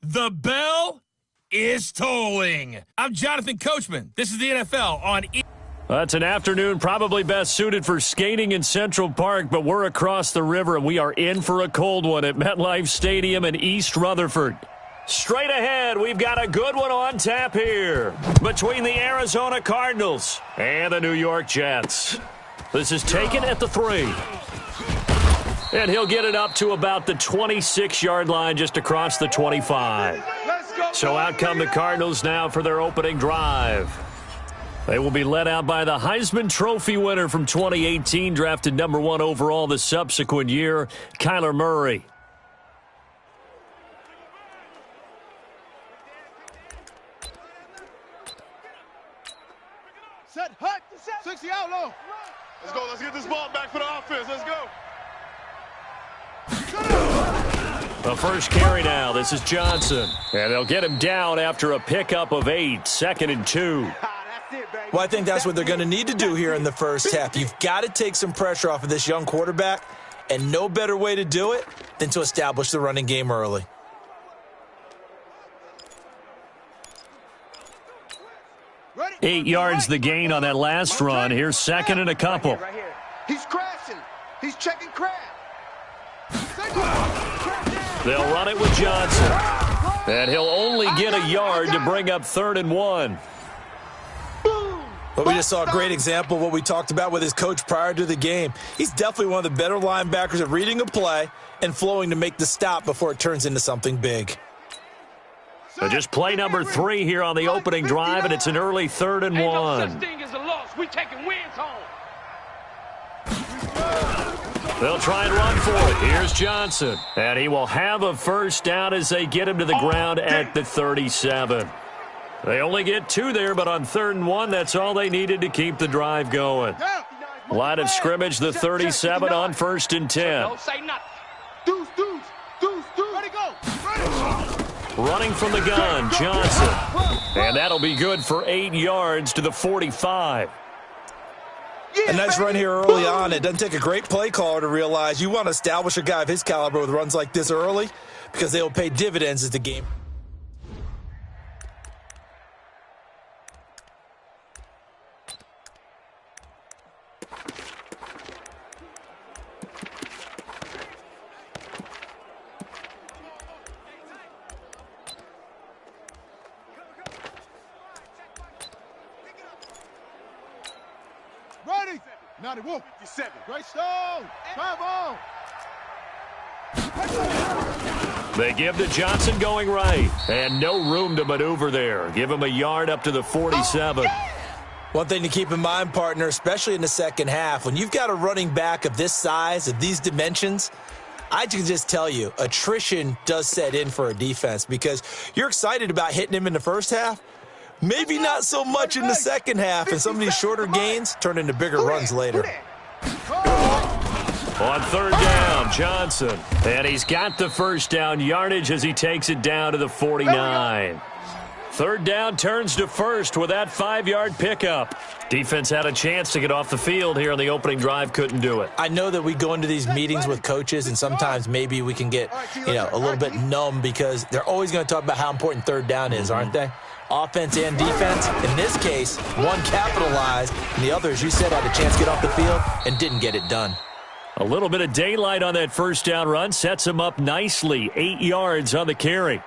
The bell is tolling. I'm Jonathan Coachman. This is the NFL on That's an afternoon probably best suited for skating in Central Park, but we're across the river, and we are in for a cold one at MetLife Stadium in East Rutherford. Straight ahead, we've got a good one on tap here between the Arizona Cardinals and the New York Jets. This is taken at the 3. And he'll get it up to about the 26-yard line just across the 25. So out come the Cardinals now for their opening drive. They will be led out by the Heisman Trophy winner from 2018, drafted number 1 overall the subsequent year, Kyler Murray. Set, hut, 60 out low. Let's go. Let's get this ball back for the offense. Let's go. The first carry now. This is Johnson. And they'll get him down after a pickup of 8, 2nd and 2. Well, I think that's what they're going to need to do here in the first half. You've got to take some pressure off of this young quarterback, and no better way to do it than to establish the running game early. Ready? 8 yards the gain on that last run. Here's 2nd and a couple. Right here. He's crashing. He's checking crab. They'll run it with Johnson. And he'll only get a yard to bring up 3rd and 1. But we just saw a great example of what we talked about with his coach prior to the game. He's definitely one of the better linebackers at reading a play and flowing to make the stop before it turns into something big. So just play number 3 here on the opening drive, and it's an early 3rd and 1. No such thing as a loss. We taking wins home. They'll try and run for it. Here's Johnson. And he will have a first down as they get him to the ground at the 37. They only get 2 there, but on 3rd and 1, that's all they needed to keep the drive going. Line of scrimmage, the 37 on 1st and 10. Don't say nothing. Deuce. Ready, go. Running from the gun, Johnson. And that'll be good for 8 yards to the 45. A nice run here early on. It doesn't take a great play caller to realize you want to establish a guy of his caliber with runs like this early because they will pay dividends as the game. Ready. 91. 57. Great stone. Come on. They give to Johnson going right. And no room to maneuver there. Give him a yard up to the 47. One thing to keep in mind, partner, especially in the second half, when you've got a running back of this size, of these dimensions, I can just tell you, attrition does set in for a defense because you're excited about hitting him in the first half. Maybe not so much in the second half, and some of these shorter gains turn into bigger runs later. On 3rd down, Johnson. And he's got the first down yardage as he takes it down to the 49. 3rd down turns to 1st with that 5-yard pickup. Defense had a chance to get off the field here on the opening drive, couldn't do it. I know that we go into these meetings with coaches, and sometimes maybe we can get, a little bit numb because they're always going to talk about how important 3rd down is, aren't they? Offense and defense. In this case, one capitalized, and the other, as you said, had a chance to get off the field and didn't get it done. A little bit of daylight on that first down run sets him up nicely. 8 yards on the carry.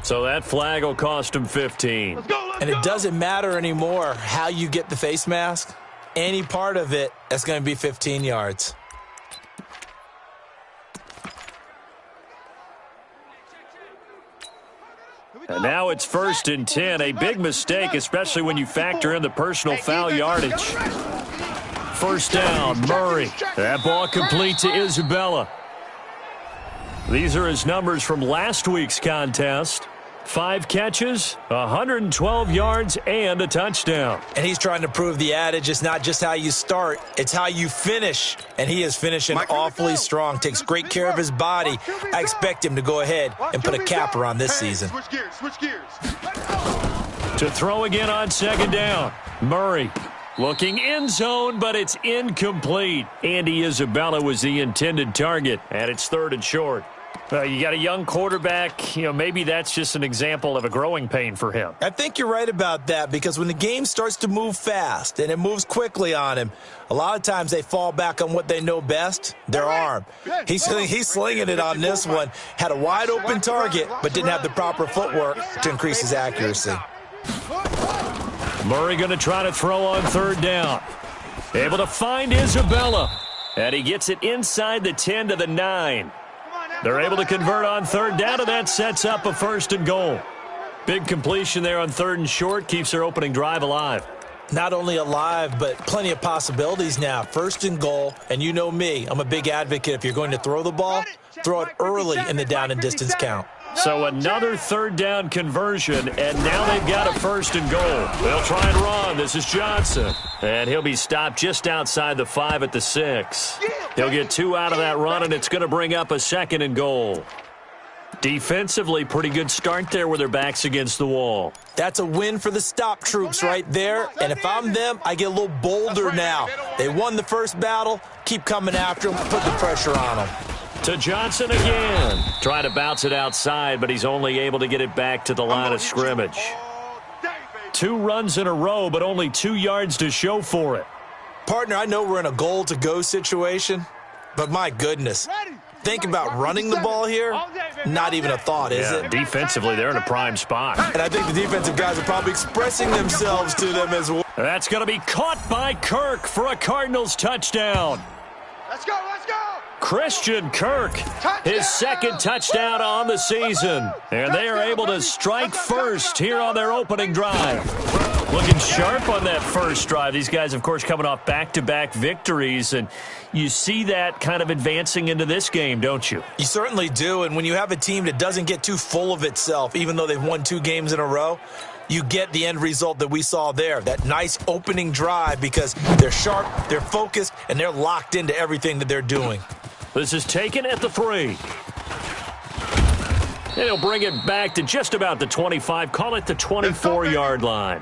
So that flag will cost him 15. And it doesn't matter anymore how you get the face mask. Any part of it, that's going to be 15 yards. And now it's 1st and 10. A big mistake, especially when you factor in the personal foul yardage. 1st down, Murray. That ball complete to Isabella. These are his numbers from last week's contest. 5 catches, 112 yards, and a touchdown. And he's trying to prove the adage, it's not just how you start, it's how you finish. And he is finishing awfully strong, takes great care of his body. I expect him to go ahead and put a capper on this season. Switch gears. To throw again on 2nd down, Murray. Looking end zone, but it's incomplete. Andy Isabella was the intended target, and it's 3rd and short. You got a young quarterback. Maybe that's just an example of a growing pain for him. I think you're right about that, because when the game starts to move fast and it moves quickly on him, a lot of times they fall back on what they know best, their arm. He's slinging it on this one. Had a wide open target, but didn't have the proper footwork to increase his accuracy. Murray going to try to throw on 3rd down. Able to find Isabella. And he gets it inside the 10 to the 9. They're able to convert on 3rd down, and that sets up a 1st and goal. Big completion there on 3rd and short. Keeps their opening drive alive. Not only alive, but plenty of possibilities now. 1st and goal, and you know me. I'm a big advocate. If you're going to throw the ball, throw it early in the down and distance count. So another 3rd down conversion, and now they've got a 1st and goal. They'll try and run. This is Johnson. And he'll be stopped just outside the 5 at the 6. He'll get 2 out of that run, and it's going to bring up a 2nd and goal. Defensively, pretty good start there with their backs against the wall. That's a win for the stop troops right there. And if I'm them, I get a little bolder now. They won the first battle. Keep coming after them. Put the pressure on them. To Johnson again. Trying to bounce it outside, but he's only able to get it back to the line of scrimmage. 2 runs in a row, but only 2 yards to show for it. Partner, I know we're in a goal-to-go situation, but my goodness. Think about running the ball here. Not even a thought, is it? Defensively, they're in a prime spot. And I think the defensive guys are probably expressing themselves to them as well. That's going to be caught by Kirk for a Cardinals touchdown. Let's go, let's go! Christian Kirk, his 2nd touchdown on the season. And they are able to strike first here on their opening drive. Looking sharp on that first drive. These guys, of course, coming off back-to-back victories. And you see that kind of advancing into this game, don't you? You certainly do. And when you have a team that doesn't get too full of itself, even though they've won 2 games in a row, you get the end result that we saw there, that nice opening drive, because they're sharp, they're focused, and they're locked into everything that they're doing. This is taken at the 3. And he'll bring it back to just about the 25, call it the 24-yard line.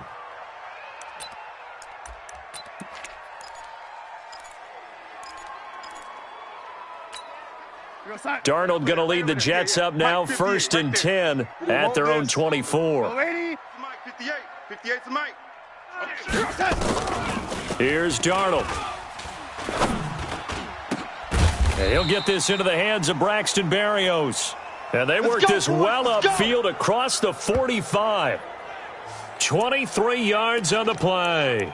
Darnold going to lead the Jets up now, 1st and 10 at their own 24. 58's Mike. Here's Darnold. And he'll get this into the hands of Braxton Berrios. And they work this well upfield across the 45. 23 yards on the play.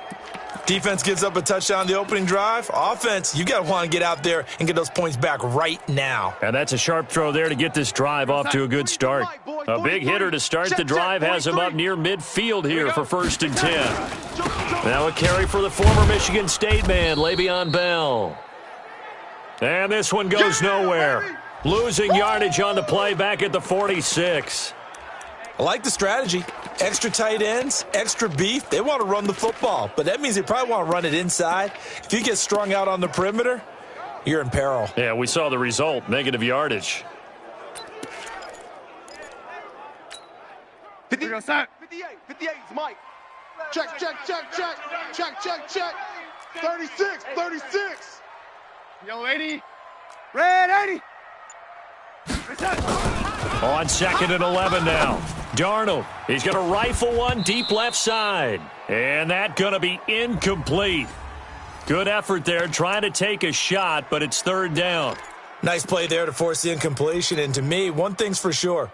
Defense gives up a touchdown the opening drive. Offense, you got to want to get out there and get those points back right now. And that's a sharp throw there to get this drive off to a good start. A big hitter to start the drive has him up near midfield here for 1st and 10. Now a carry for the former Michigan State man, Le'Veon Bell. And this one goes nowhere. Losing yardage on the play back at the 46. I like the strategy. Extra tight ends, extra beef. They want to run the football, but that means they probably want to run it inside. If you get strung out on the perimeter, you're in peril. Yeah, we saw the result, negative yardage. 58's Mike. Check. 36. Yo, 80. Red 80. On 2nd and 11 now. Darnold, he's going to rifle one deep left side. And that's going to be incomplete. Good effort there, trying to take a shot, but it's 3rd down. Nice play there to force the incompletion. And to me, one thing's for sure.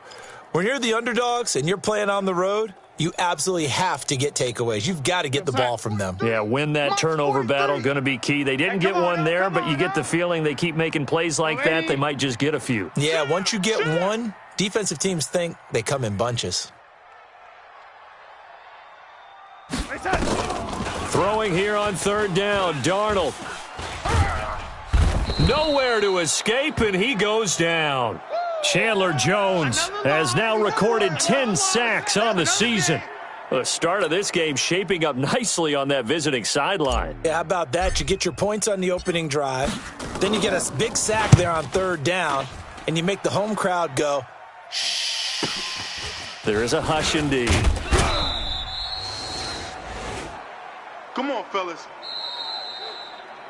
When you're the underdogs and you're playing on the road, you absolutely have to get takeaways. You've got to get the ball from them. Yeah, win that turnover battle, going to be key. They didn't get one there, but you get the feeling they keep making plays like that, they might just get a few. Yeah, once you get one, defensive teams think they come in bunches. Throwing here on 3rd down, Darnold. Nowhere to escape, and he goes down. Chandler Jones has now recorded 10 sacks on the season. The start of this game shaping up nicely on that visiting sideline. Yeah, how about that? You get your points on the opening drive. Then you get a big sack there on 3rd down, and you make the home crowd go, shh. There is a hush indeed. Come on, fellas.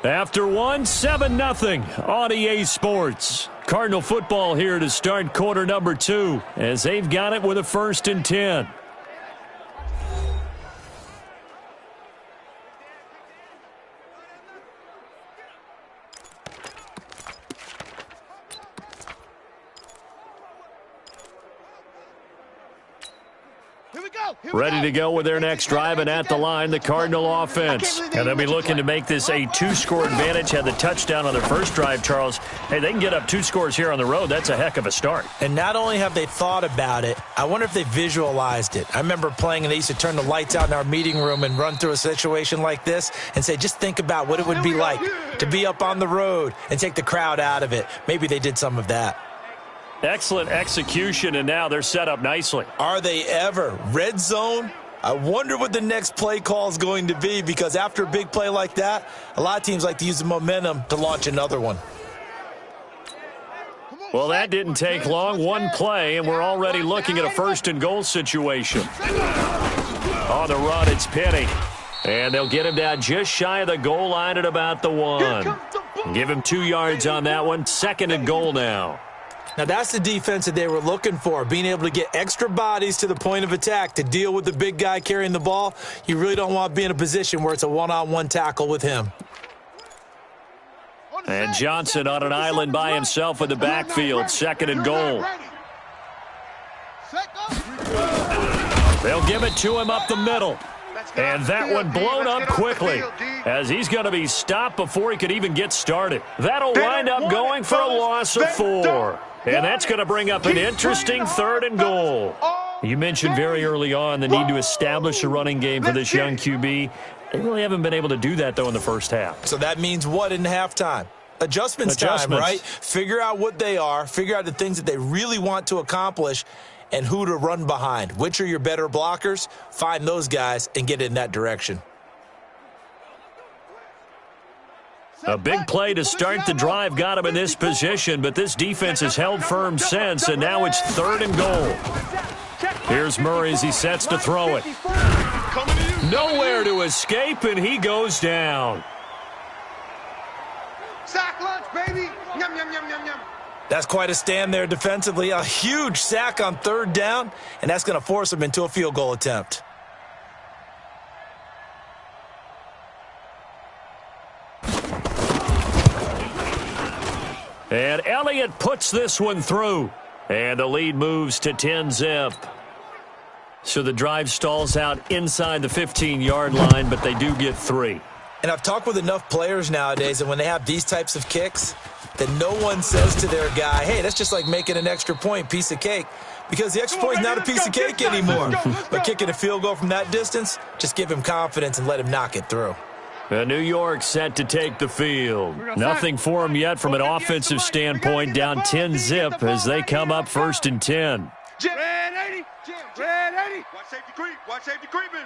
After one, 7-0 on EA Sports. Cardinal football here to start quarter number 2 as they've got it with a 1st and 10. Ready to go with their next drive, and at the line, the Cardinal offense. And they'll be looking to make this a 2-score advantage. Had the touchdown on their first drive, Charles. Hey, they can get up 2 scores here on the road. That's a heck of a start. And not only have they thought about it, I wonder if they visualized it. I remember playing, and they used to turn the lights out in our meeting room and run through a situation like this and say, just think about what it would be like to be up on the road and take the crowd out of it. Maybe they did some of that. Excellent execution, and now they're set up nicely. Are they ever? Red zone? I wonder what the next play call is going to be, because after a big play like that, a lot of teams like to use the momentum to launch another one. Well, that didn't take long. One play, and we're already looking at a 1st and goal situation. On the run, it's Penny. And they'll get him down just shy of the goal line at about the 1. Give him 2 yards on that one. 2nd and goal now. Now, that's the defense that they were looking for, being able to get extra bodies to the point of attack to deal with the big guy carrying the ball. You really don't want to be in a position where it's a one-on-one tackle with him. And Johnson on an island by himself in the backfield. 2nd and goal. They'll give it to him up the middle. And that one blown up quickly as he's going to be stopped before he could even get started. That'll wind up going for a loss of 4. And that's going to bring up an interesting 3rd and goal. You mentioned very early on the need to establish a running game for this young QB. They really haven't been able to do that, though, in the first half. So that means what in halftime? Adjustments time, right? Figure out what they are, figure out the things that they really want to accomplish, and who to run behind. Which are your better blockers? Find those guys and get in that direction. A big play to start the drive got him in this position, but this defense has held firm since, and now it's 3rd and goal. Here's Murray as he sets to throw it. Nowhere to escape, and he goes down. Sack lunch, baby. Yum, yum, yum, yum, yum. That's quite a stand there defensively. A huge sack on 3rd down, and that's going to force them into a field goal attempt. And Elliott puts this one through. And the lead moves to 10-zip. So the drive stalls out inside the 15-yard line, but they do get 3. And I've talked with enough players nowadays, and when they have these types of kicks, that no one says to their guy, hey, that's just like making an extra point, piece of cake. Because the extra point is not a piece of cake anymore. But kicking a field goal from that distance, just give him confidence and let him knock it through. New York set to take the field. Nothing for them yet from an offensive standpoint, down 10-zip as they come up 1st and 10. Red 80. Red 80. Watch safety creep. Watch safety creeping.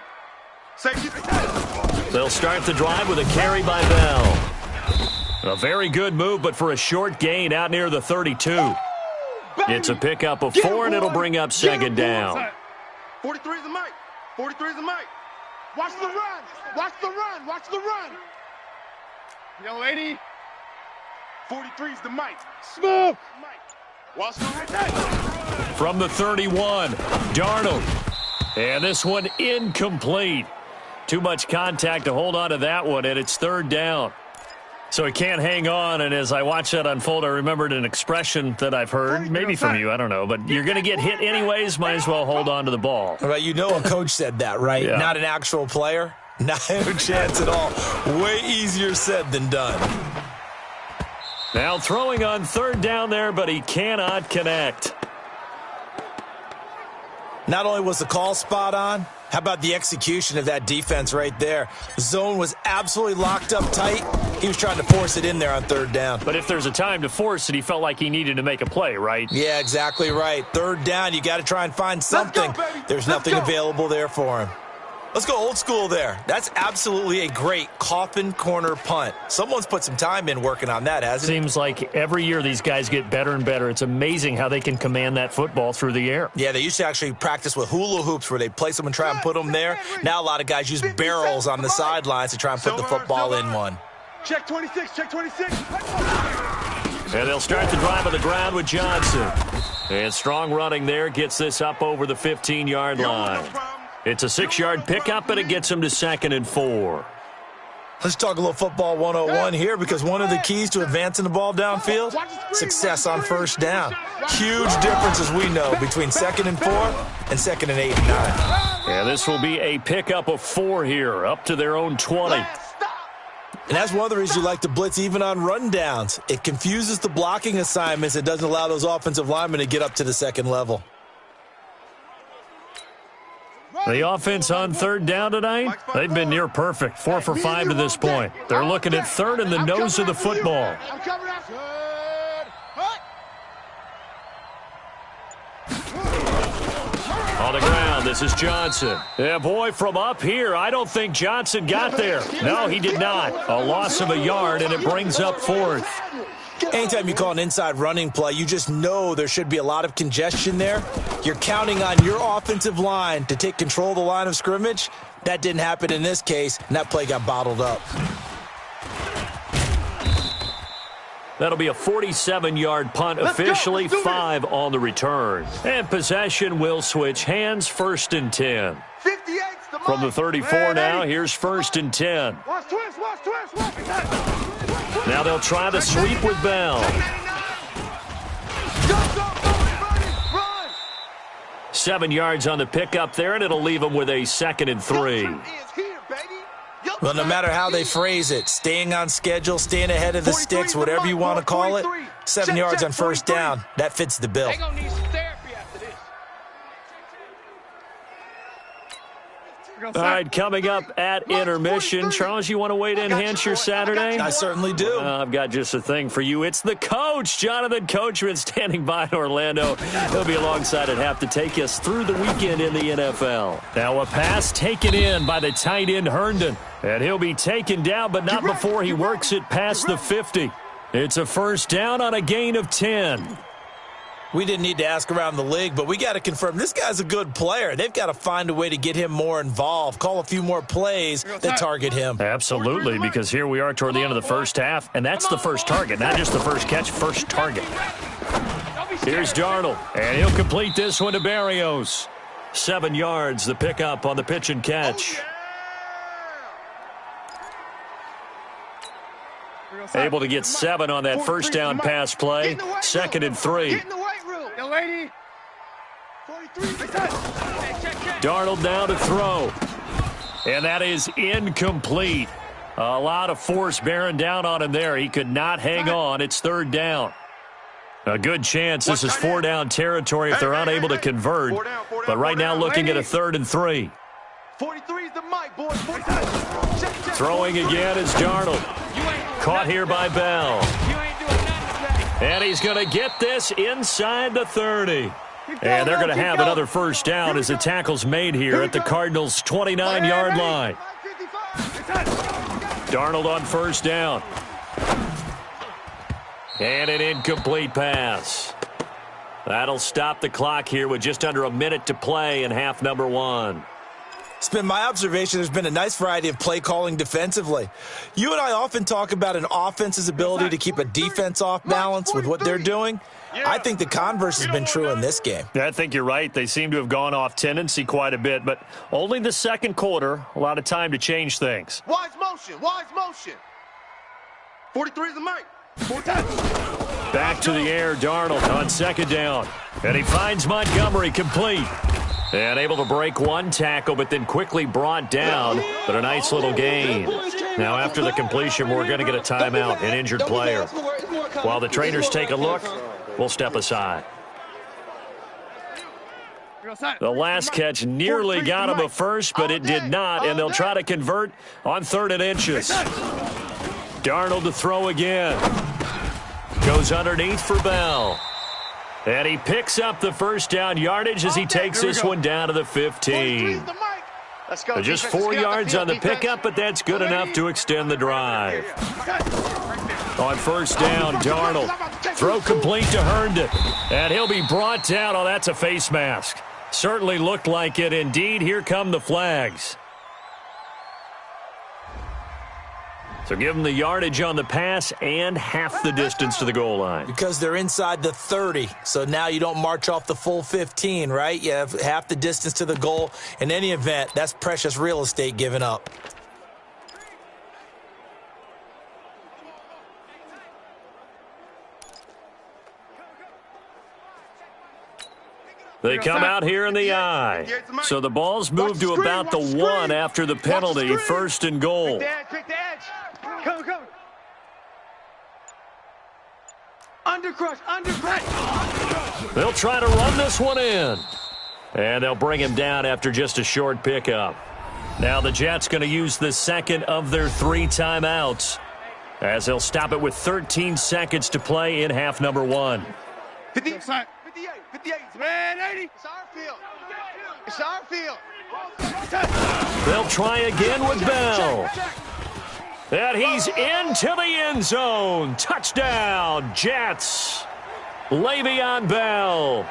Safety. They'll start the drive with a carry by Bell. A very good move, but for a short gain out near the 32. It's a pickup of 4, and it'll bring up 2nd down. 43 is the mic. 43 is the mic. Watch the run. Watch the run. Watch the run. Young lady. 43 is the mic. Smooth. Watch the run. From the 31, Darnold. And this one incomplete. Too much contact to hold on to that one, and it's 3rd down. So he can't hang on, and as I watch that unfold, I remembered an expression that I've heard, maybe from you, I don't know, but you're going to get hit anyways, might as well hold on to the ball. Right, you know a coach said that, right? Yeah. Not an actual player. Not a chance at all. Way easier said than done. Now throwing on 3rd down there, but he cannot connect. Not only was the call spot on, how about the execution of that defense right there? The zone was absolutely locked up tight. He was trying to force it in there on 3rd down. But if there's a time to force it, he felt like he needed to make a play, right? Yeah, exactly right. 3rd down, you got to try and find something. There's nothing available there for him. Let's go old school there. That's absolutely a great coffin corner punt. Someone's put some time in working on that, hasn't it? Seems like every year these guys get better and better. It's amazing how they can command that football through the air. Yeah, they used to actually practice with hula hoops where they place them and try and put them there. Now a lot of guys use barrels on the sidelines to try and put the football in one. Check 26, check 26. And they'll start the drive on the ground with Johnson. And strong running there gets this up over the 15-yard line. It's a 6-yard pickup, and it gets them to 2nd and 4. Let's talk a little football 101 here, because one of the keys to advancing the ball downfield, success on first down. Huge difference, as we know, between 2nd and 4 and 2nd and 8 and 9. And this will be a pickup of 4 here, up to their own 20. And that's one of the reasons you like to blitz even on rundowns. It confuses the blocking assignments. It doesn't allow those offensive linemen to get up to the second level. The offense on 3rd down tonight, they've been near perfect, 4 for 5 to this point. They're looking at 3rd and the nose of the football. On the ground, this is Johnson. Yeah, boy, from up here, I don't think Johnson got there. No, he did not. A loss of a yard, and it brings up 4th. Anytime you call an inside running play, you just know there should be a lot of congestion there. You're counting on your offensive line to take control of the line of scrimmage. That didn't happen in this case, and that play got bottled up. That'll be a 47-yard punt, officially 5 on the return. And possession will switch hands, 1st and 10. From the 34 now, here's 1st and 10. Watch twist, watch twist, watch. Now they'll try the sweep with Bell. 7 yards on the pickup there, and it'll leave them with a 2nd and 3. Well, no matter how they phrase it, staying on schedule, staying ahead of the sticks, whatever you want to call it, 7 yards on 1st down, that fits the bill. All right, coming up at intermission. Charles, you want to wait to enhance your Saturday? I certainly do. I've got just a thing for you. It's the coach, Jonathan Coachman, standing by in Orlando. He'll be alongside at half to take us through the weekend in the NFL. Now a pass taken in by the tight end Herndon. And he'll be taken down, but not before he works it past the 50. It's a 1st down on a gain of 10. We didn't need to ask around the league, but we got to confirm this guy's a good player. They've got to find a way to get him more involved, call a few more plays that target him. Absolutely, because here we are toward the end of the first half, and that's the first target, not just the first catch, first target. Here's Darnold, and he'll complete this one to Barrios. 7 yards, the pickup on the pitch and catch. Able to get 7 on that 1st down pass play. 2nd and 3. Darnold now to throw. And that is incomplete. A lot of force bearing down on him there. He could not hang on. It's 3rd down. A good chance this is 4-down territory if they're unable to convert. But right now looking at a 3rd and 3. 43 is the mic, boys. Throwing again is Darnold. Caught here by Bell. And he's going to get this inside the 30. And they're going to have another 1st down as the tackle's made here at the Cardinals' 29-yard line. Darnold on 1st down. And an incomplete pass. That'll stop the clock here with just under a minute to play in half number 1. It's been my observation there's been a nice variety of play calling defensively. You and I often talk about an offense's ability to keep a defense off balance with what they're doing. I think the converse has been true in this game. I think you're right. They seem to have gone off tendency quite a bit, but only the 2nd quarter, a lot of time to change things. Wise motion, wise motion. 43 is the mic. Back to the air, Darnold on 2nd down. And he finds Montgomery complete. And able to break one tackle, but then quickly brought down. But a nice little gain. Now, after the completion, we're going to get a timeout, an injured player. While the trainers take a look, we'll step aside. The last catch nearly got him a first, but it did not, and they'll try to convert on 3rd and inches. Darnold to throw again. Goes underneath for Bell. And he picks up the 1st down yardage as he takes this one down to the 15. Let's go. Just Defense, 4 let's get out yards on the defense. pickup, but that's good enough to extend the drive. On first down, Darnold. Throw complete to Herndon. And he'll be brought down. Oh, that's a face mask. Certainly looked like it. Indeed, here come the flags. So give them the yardage on the pass and half the distance to the goal line. Because they're inside the 30, so now you don't march off the full 15, right? You have half the distance to the goal. In any event, that's precious real estate given up. They come out here in the eye. So the ball's moved to about the 1 after the penalty, 1st and goal. Pick the edge. Come. Undercrush. They'll try to run this one in. And they'll bring him down after just a short pickup. Now the Jets going to use the second of their 3 timeouts, as they'll stop it with 13 seconds to play in half number 1. 58, man, 80. It's our field. It's our field. They'll try again with Bell. And he's into the end zone. Touchdown, Jets. Le'Veon Bell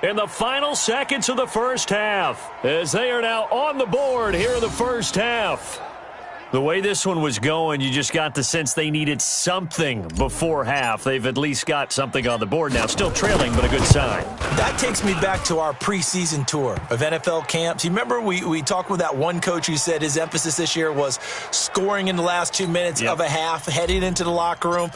in the final seconds of the first half, as they are now on the board here in the first half. The way this one was going, you just got the sense they needed something before half. They've at least got something on the board now. Still trailing, but a good sign. That takes me back to our preseason tour of NFL camps. You remember we talked with that one coach who said his emphasis this year was scoring in the last 2 minutes of a half, heading into the locker room.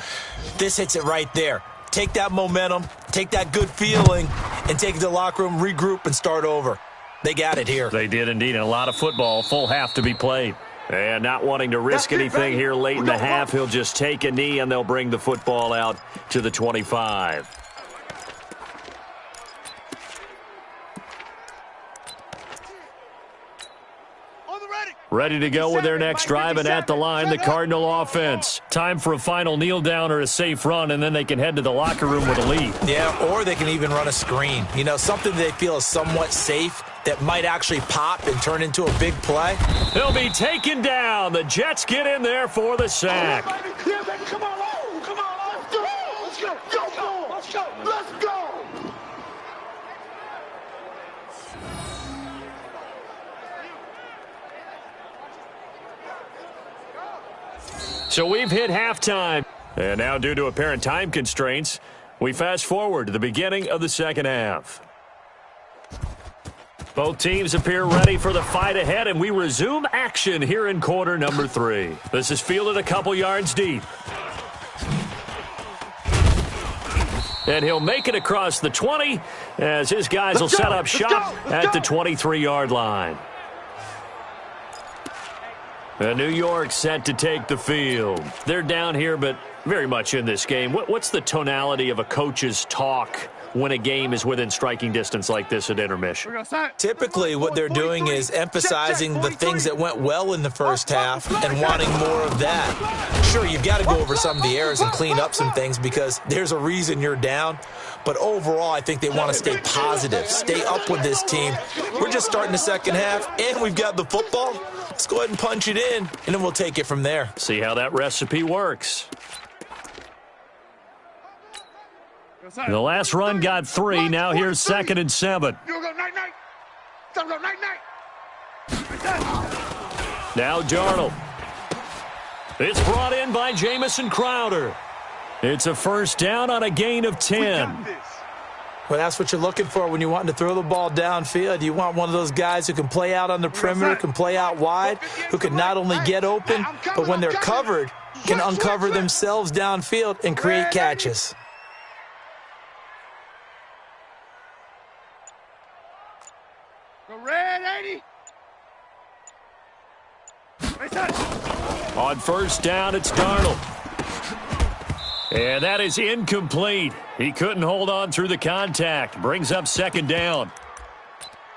This hits it right there. Take that momentum, take that good feeling, and take it to the locker room, regroup, and start over. They got it here. They did indeed, and a lot of football, full half to be played. And not wanting to risk anything here late in the half, he'll just take a knee, and they'll bring the football out to the 25. Ready to go with their next drive, and at the line, the Cardinal offense. Time for a final kneel down or a safe run, and then they can head to the locker room with a lead. Yeah, or they can even run a screen. You know, something they feel is somewhat safe that might actually pop and turn into a big play. He'll be taken down. The Jets get in there for the sack. Come on, let's go. So we've hit halftime. And now, due to apparent time constraints, we fast forward to the beginning of the second half. Both teams appear ready for the fight ahead, and we resume action here in quarter number 3. This is fielded a couple yards deep. And he'll make it across the 20 as his guys will set up shop at the 23-yard line. And New York set to take the field. They're down here, but very much in this game. What's the tonality of a coach's talk when a game is within striking distance like this at intermission? Typically, what they're doing is emphasizing the things that went well in the first half and wanting more of that. Sure, you've got to go over some of the errors and clean up some things because there's a reason you're down. But overall, I think they want to stay positive, stay up with this team. We're just starting the second half, and we've got the football. Let's go ahead and punch it in, and then we'll take it from there. See how that recipe works. The last run got 3. Now here's 2nd and 7. Now Darnold. It's brought in by Jamison Crowder. It's a first down on a gain of 10. Well, that's what you're looking for when you want to throw the ball downfield. You want one of those guys who can play out on the perimeter, can play out wide, who can not only get open, but when they're covered, can uncover themselves downfield and create catches. On first down, it's Darnold. And that is incomplete. He couldn't hold on through the contact. Brings up 2nd down.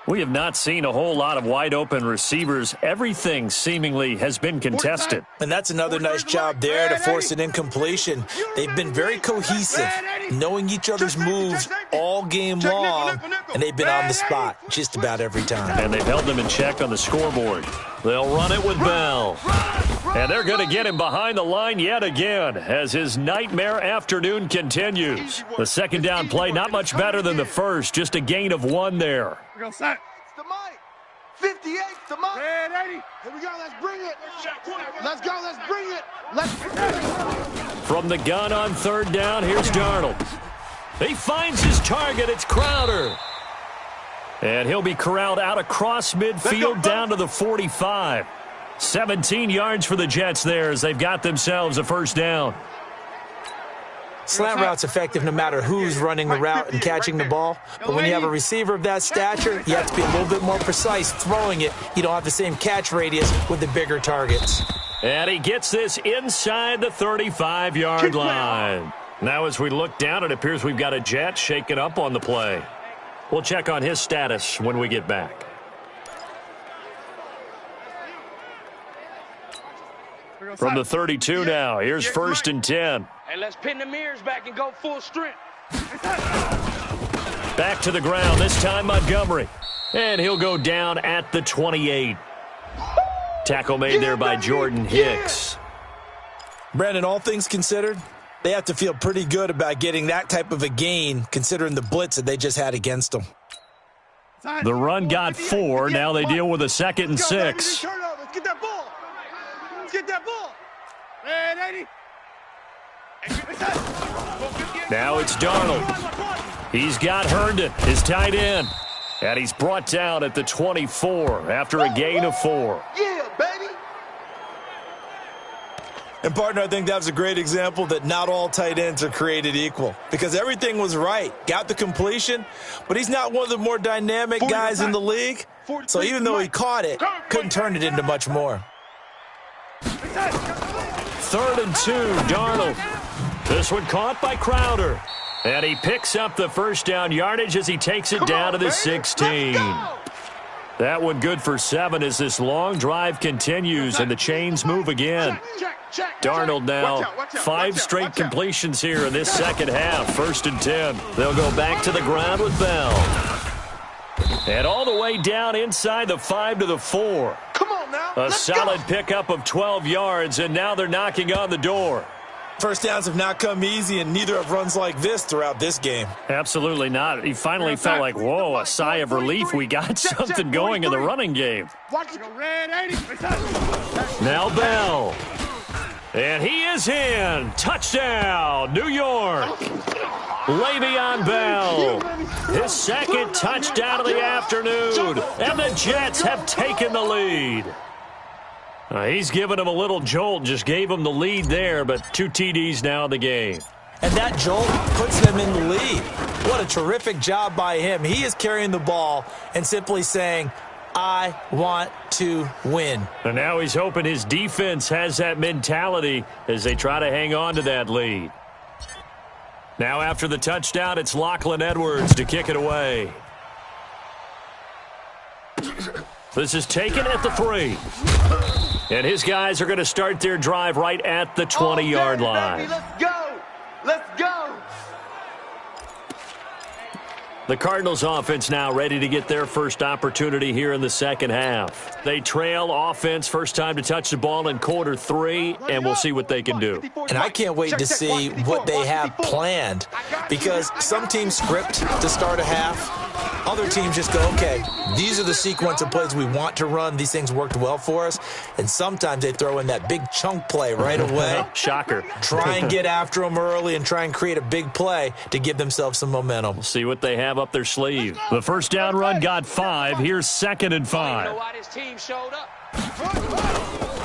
We have not seen a whole lot of wide-open receivers. Everything seemingly has been contested. And that's another nice job there to force an incompletion. They've been very cohesive, knowing each other's moves all game long, and they've been on the spot just about every time. And they've held them in check on the scoreboard. They'll run it with Bell. And they're going to get him behind the line yet again as his nightmare afternoon continues. The second down play, not much better than the first, just a gain of 1 there. We're going to set. The mic. 58, the mic. Red 80. Here we go, let's bring it. Let's go, let's bring it. Let's From the gun on third down, here's Darnold. He finds his target. It's Crowder. And he'll be corralled out across midfield down to the 45. 17 yards for the Jets there as they've got themselves a first down. Slant route's effective no matter who's running the route and catching the ball. But when you have a receiver of that stature, you have to be a little bit more precise throwing it. You don't have the same catch radius with the bigger targets. And he gets this inside the 35-yard line. Now as we look down, it appears we've got a Jet shaken up on the play. We'll check on his status when we get back. From the 32 now, here's 1st and 10. Hey, let's pin the mirrors back and go full strength. Back to the ground, this time Montgomery. And he'll go down at the 28. Tackle made there by Jordan Hicks. Brandon, all things considered, they have to feel pretty good about getting that type of a gain considering the blitz that they just had against them. The run got 4. Now they deal with a 2nd and 6. Let's get that ball. Let's get that ball. Red 80. Now it's Darnold. He's got Herndon, his tight end. And he's brought down at the 24 after a gain of 4. Yeah, baby. And, partner, I think that was a great example that not all tight ends are created equal because everything was right. Got the completion, but he's not one of the more dynamic guys in the league. So even though he caught it, couldn't turn it into much more. 3rd and 2, Darnold. This one caught by Crowder. And he picks up the first down yardage as he takes it down to the 16. That one good for 7 as this long drive continues and the chains move again. Darnold now 5 straight completions here in this second half. 1st and 10. They'll go back to the ground with Bell. And all the way down inside the 5 to the 4. Come on now. A solid pickup of 12 yards, and now they're knocking on the door. First downs have not come easy, and neither have runs like this throughout this game. Absolutely not. He finally felt like, whoa, a sigh of relief. We got something going in the running game. Red 80. Now Bell. And he is in. Touchdown, New York. Le'Veon Bell. His 2nd touchdown of the afternoon. And the Jets have taken the lead. He's given him a little jolt, just gave him the lead there, but 2 TDs now in the game. And that jolt puts them in the lead. What a terrific job by him. He is carrying the ball and simply saying, I want to win. And now he's hoping his defense has that mentality as they try to hang on to that lead. Now after the touchdown, it's Lachlan Edwards to kick it away. This is taken at the 3. And his guys are going to start their drive right at the 20-yard line. Let's go. Let's go. The Cardinals offense now ready to get their first opportunity here in the second half. They trail offense, first time to touch the ball in quarter 3, and we'll see what they can do. And I can't wait to see what they have planned because some teams script to start a half. Other teams just go, okay, these are the sequence of plays we want to run. These things worked well for us. And sometimes they throw in that big chunk play right away. Shocker. Try and get after them early and try and create a big play to give themselves some momentum. We'll see what they have up their sleeve. The first down run got 5. Here's 2nd and 5.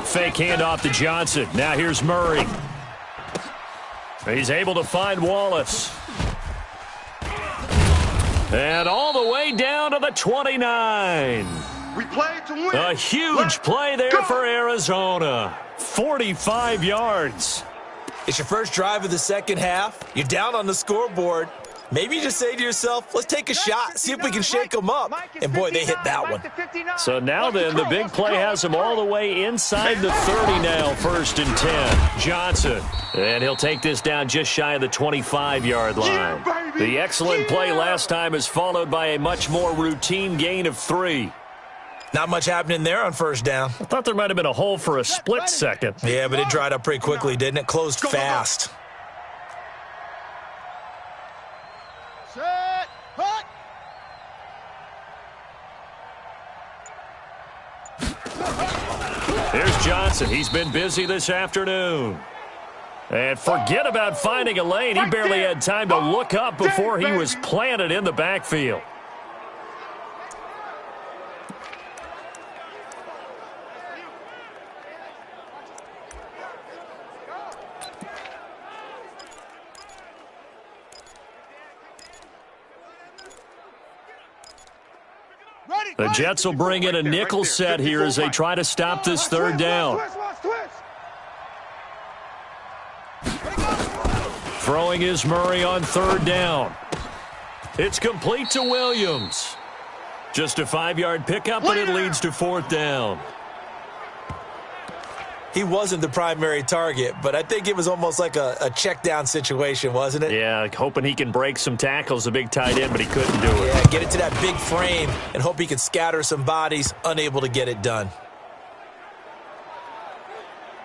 Fake handoff to Johnson. Now here's Murray. He's able to find Wallace. And all the way down to the 29. We played to win. A huge play there for Arizona. 45 yards. It's your first drive of the second half. You're down on the scoreboard. Maybe you just say to yourself, let's take a shot, see if we can shake them up. And, boy, they hit that one. So now then, the big play has him all the way inside the 30 now, 1st and 10. Johnson, and he'll take this down just shy of the 25-yard line. The excellent play last time is followed by a much more routine gain of 3. Not much happening there on 1st down. I thought there might have been a hole for a split second. Yeah, but it dried up pretty quickly, didn't it? Closed fast. Set, hut. Here's Johnson. He's been busy this afternoon. And forget about finding a lane. He barely had time to look up before he was planted in the backfield. The Jets will bring in a nickel set here as they try to stop this 3rd down. Throwing is Murray on 3rd down. It's complete to Williams. Just a 5-yard pickup, and it leads to 4th down. He wasn't the primary target, but I think it was almost like a check down situation, wasn't it? Yeah, hoping he can break some tackles, a big tight end, but he couldn't do it. Yeah, get it to that big frame and hope he can scatter some bodies, unable to get it done.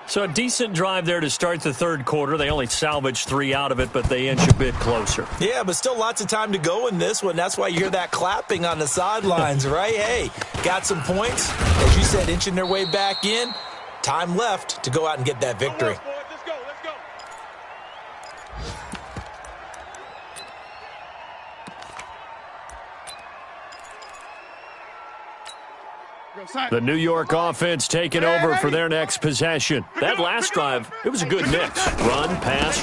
So a decent drive there to start the 3rd quarter. They only salvaged 3 out of it, but they inch a bit closer. Yeah, but still lots of time to go in this one. That's why you hear that clapping on the sidelines, right? Hey, got some points. As you said, inching their way back in. Time left to go out and get that victory. Let's go, let's go. The New York offense taking over for their next possession. That last drive, it was a good mix. Run, pass,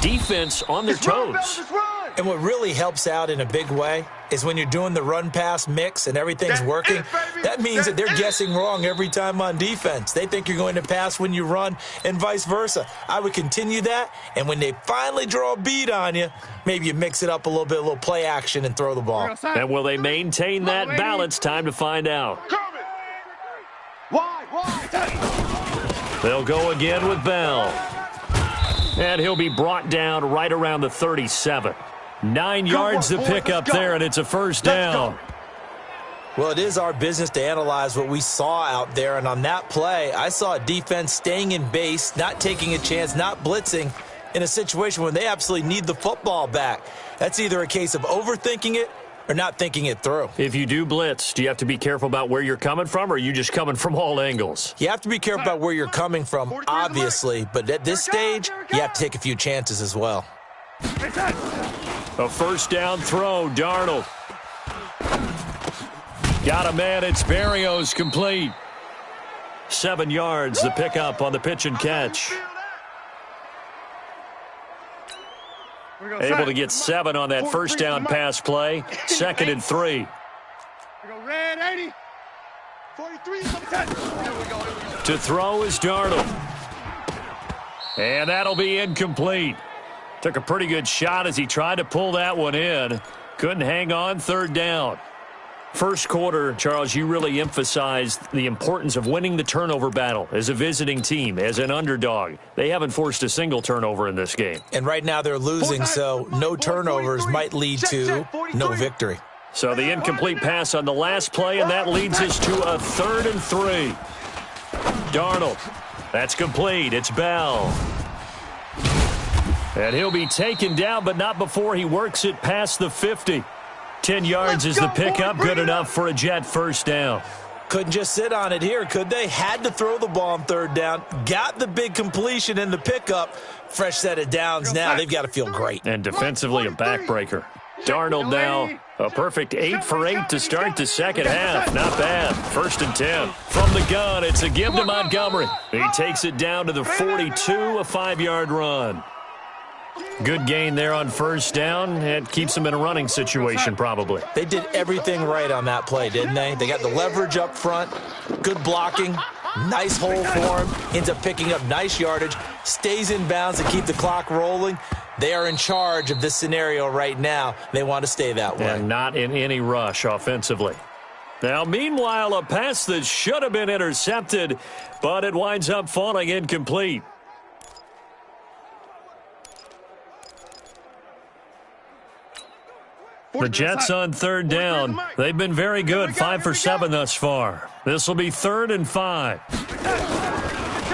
defense on their toes. And what really helps out in a big way is when you're doing the run-pass mix and everything's working, that means that they're guessing wrong every time on defense. They think you're going to pass when you run and vice versa. I would continue that, and when they finally draw a beat on you, maybe you mix it up a little bit, a little play action, and throw the ball. And will they maintain that balance? Time to find out. They'll go again with Bell. And he'll be brought down right around the 37. 9 yards to pick up there, and it's a 1st down. Well, it is our business to analyze what we saw out there, and on that play, I saw a defense staying in base, not taking a chance, not blitzing in a situation where they absolutely need the football back. That's either a case of overthinking it or not thinking it through. If you do blitz, do you have to be careful about where you're coming from, or are you just coming from all angles? You have to be careful about where you're coming from, obviously, but at this stage, you have to take a few chances as well. A 1st down throw, Darnold. Got a man, it's Berrios, complete. 7 yards, the pickup on the pitch and catch. Able to get 7 on that 1st down pass play. 2nd and 3. Red 80. 43. To throw is Darnold. And that'll be incomplete. Took a pretty good shot as he tried to pull that one in. Couldn't hang on, 3rd down. First quarter, Charles, you really emphasized the importance of winning the turnover battle as a visiting team, as an underdog. They haven't forced a single turnover in this game. And right now they're losing, so no turnovers might lead to no victory. So the incomplete pass on the last play, and that leads us to a 3rd and 3. Darnold, that's complete. It's Bell. And he'll be taken down, but not before he works it past the 50. 10 yards is the pickup, good enough for a Jet 1st down. Couldn't just sit on it here, could they? Had to throw the ball on 3rd down. Got the big completion in the pickup. Fresh set of downs now. They've got to feel great. And defensively, a backbreaker. Darnold now, a perfect 8 for 8 to start the second half. Not bad. 1st and 10. From the gun, it's a give to Montgomery. He takes it down to the 42, a 5-yard run. Good gain there on 1st down. It keeps them in a running situation, probably. They did everything right on that play, didn't they? They got the leverage up front, good blocking, nice hole for him, ends up picking up nice yardage, stays in bounds to keep the clock rolling. They are in charge of this scenario right now. They want to stay that way. And not in any rush offensively. Now, meanwhile, a pass that should have been intercepted, but it winds up falling incomplete. The Jets on third down. They've been very good, 5 for 7 thus far. This will be 3rd and 5.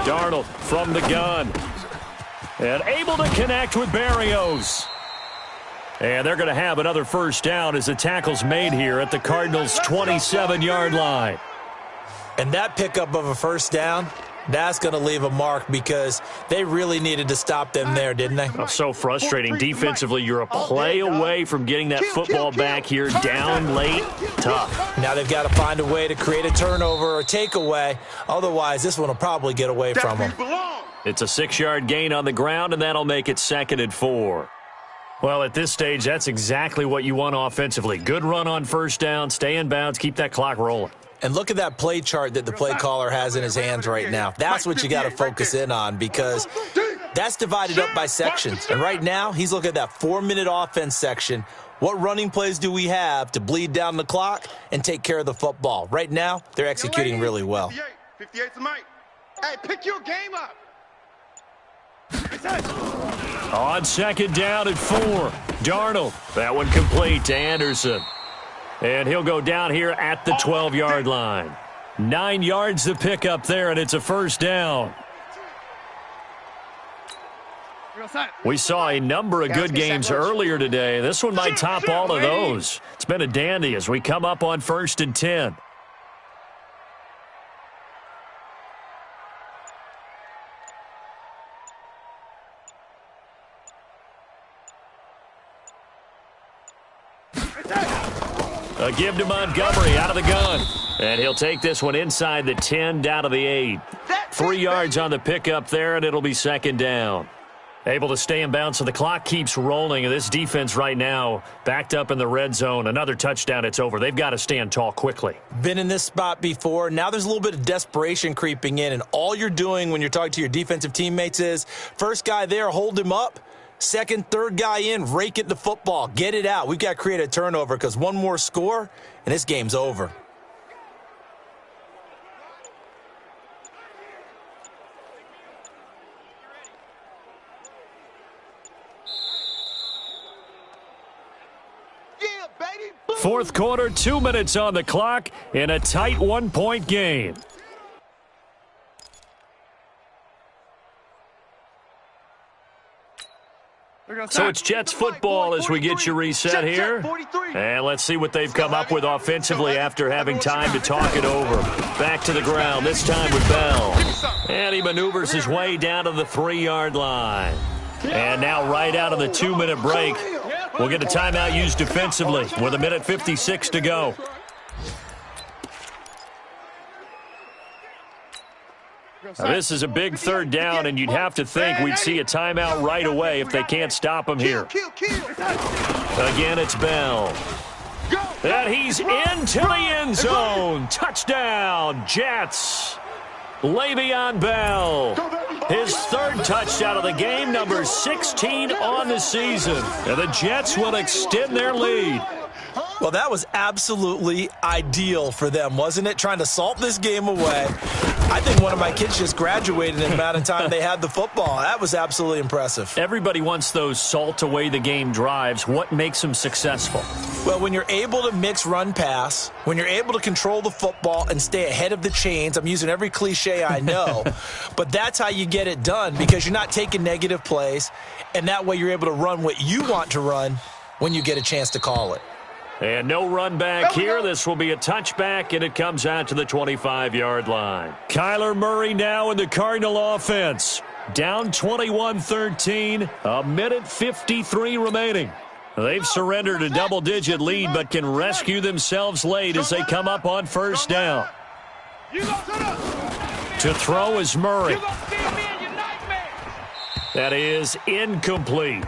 Darnold from the gun. And able to connect with Berrios. And they're going to have another first down as the tackle's made here at the Cardinals' 27-yard line. And that pickup of a first down, that's going to leave a mark because they really needed to stop them there, didn't they? Oh, so frustrating. Defensively, you're a play away from getting that football back here. Down late, tough. Now they've got to find a way to create a turnover or takeaway. Otherwise, this one will probably get away from them. It's a 6-yard gain on the ground, and that'll make it 2nd and 4. Well, at this stage, that's exactly what you want offensively. Good run on first down, stay in bounds, keep that clock rolling. And look at that play chart that the play caller has in his hands right now. That's what you got to focus in on because that's divided up by sections. And right now, he's looking at that 4-minute offense section. What running plays do we have to bleed down the clock and take care of the football? Right now, they're executing really well. 58's the mic. Hey, pick your game up. On 2nd down at 4, Darnold. That one complete to Anderson. And he'll go down here at the 12-yard line. 9 yards to pick up there, and it's a first down. We saw a number of good games earlier today. This one might top all of those. It's been a dandy as we come up on 1st and 10. A give to Montgomery out of the gun. And he'll take this one inside the 10 down to the 8. 3 yards on the pickup there, and it'll be 2nd down. Able to stay in bounds, so the clock keeps rolling. And this defense right now backed up in the red zone. Another touchdown, it's over. They've got to stand tall quickly. Been in this spot before. Now there's a little bit of desperation creeping in. And all you're doing when you're talking to your defensive teammates is, first guy there, hold him up. Second, third guy in, rake it the football. Get it out. We've got to create a turnover because one more score, and this game's over. Yeah, baby. 4th quarter, 2 minutes on the clock in a tight 1-point game. So it's Jets football as we get you reset here. And let's see what they've come up with offensively after having time to talk it over. Back to the ground, this time with Bell. And he maneuvers his way down to the 3-yard line. And now right out of the 2-minute break, we'll get a timeout used defensively with 1:56 to go. Now, this is a big 3rd down, and you'd have to think we'd see a timeout right away if they can't stop him here. Again, it's Bell. And he's into the end zone. Touchdown, Jets. Le'Veon Bell. His 3rd touchdown of the game, number 16 on the season. And the Jets will extend their lead. Well, that was absolutely ideal for them, wasn't it? Trying to salt this game away. I think one of my kids just graduated in the amount of time they had the football. That was absolutely impressive. Everybody wants those salt-away-the-game drives. What makes them successful? Well, when you're able to mix run-pass, when you're able to control the football and stay ahead of the chains, I'm using every cliche I know, but that's how you get it done because you're not taking negative plays, and that way you're able to run what you want to run when you get a chance to call it. And no run back here. This will be a touchback, and it comes out to the 25-yard line. Kyler Murray now in the Cardinal offense. Down 21-13, 1:53 remaining. They've surrendered a double-digit lead, but can rescue themselves late as they come up on 1st down. To throw is Murray. That is incomplete.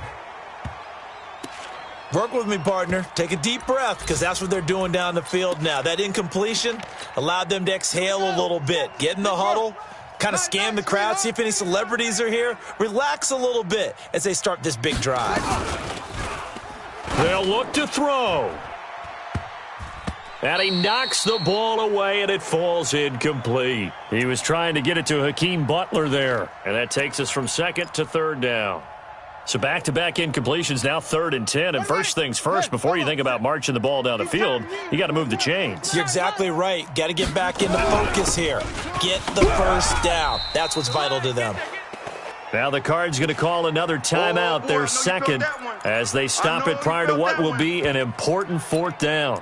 Work with me, partner. Take a deep breath because that's what they're doing down the field now. That incompletion allowed them to exhale a little bit. Get in the huddle, kind of scan the crowd, see if any celebrities are here. Relax a little bit as they start this big drive. They'll look to throw. And he knocks the ball away, and it falls incomplete. He was trying to get it to Hakeem Butler there, and that takes us from second to third down. So back-to-back incompletions, now 3rd and 10. And first things first, before you think about marching the ball down the field, you got to move the chains. You're exactly right. Got to get back into focus here. Get the first down. That's what's vital to them. Now the Cards going to call another timeout, their second, as they stop it prior to what will be an important 4th down.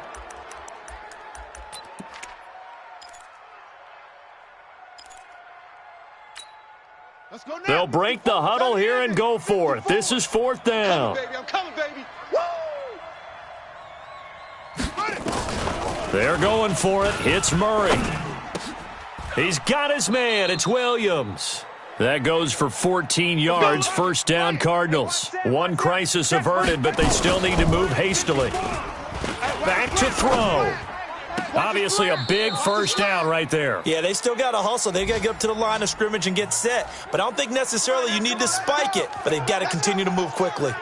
They'll break the huddle here and go for it. This is 4th down. I'm coming, baby. They're going for it. It's Murray. He's got his man. It's Williams. That goes for 14 yards. First down, Cardinals. One crisis averted, but they still need to move hastily. Back to throw. Obviously a big first down right there. Yeah, they still got to hustle. They got to get up to the line of scrimmage and get set. But I don't think necessarily you need to spike it, but they've got to continue to move quickly.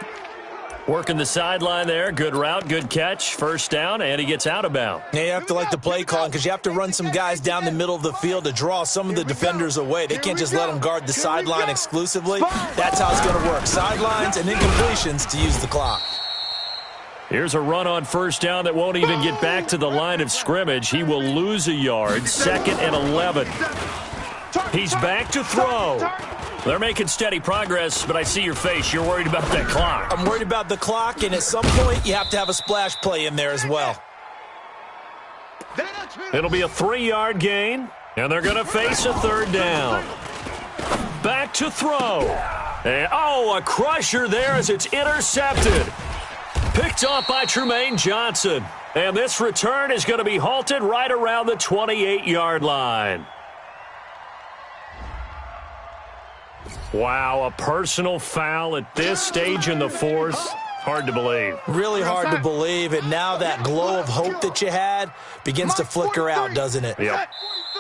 Working the sideline there. Good route, good catch. First down, and he gets out of bounds. Yeah, you have to like the play calling because you have to run some guys down the middle of the field to draw some of the defenders away. They can't just let them guard the sideline exclusively. That's how it's going to work. Sidelines and incompletions to use the clock. Here's a run on first down that won't even get back to the line of scrimmage. He will lose a yard. 2nd and 11. He's back to throw. They're making steady progress, but I see your face. You're worried about that clock. I'm worried about the clock, and at some point, you have to have a splash play in there as well. It'll be a 3-yard gain, and they're going to face a 3rd down. Back to throw. And, a crusher there as it's intercepted. Picked off by Trumaine Johnson. And this return is going to be halted right around the 28-yard line. Wow, a personal foul at this stage in the 4th. Hard to believe. Really hard to believe, and now that glow of hope that you had begins to flicker out, doesn't it? Yep.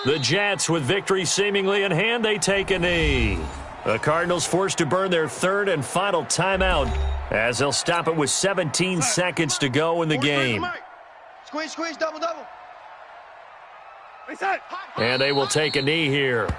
The Jets, with victory seemingly in hand, they take a knee. The Cardinals forced to burn their 3rd and final timeout as they'll stop it with 17 seconds to go in the game. Squeeze, squeeze, double, double. And they will take a knee here.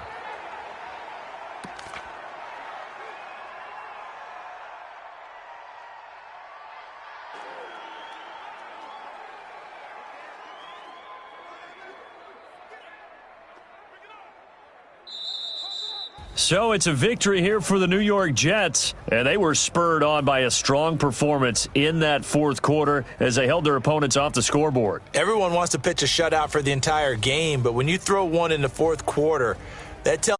So it's a victory here for the New York Jets, and they were spurred on by a strong performance in that 4th quarter as they held their opponents off the scoreboard. Everyone wants to pitch a shutout for the entire game, but when you throw one in the 4th quarter, that tells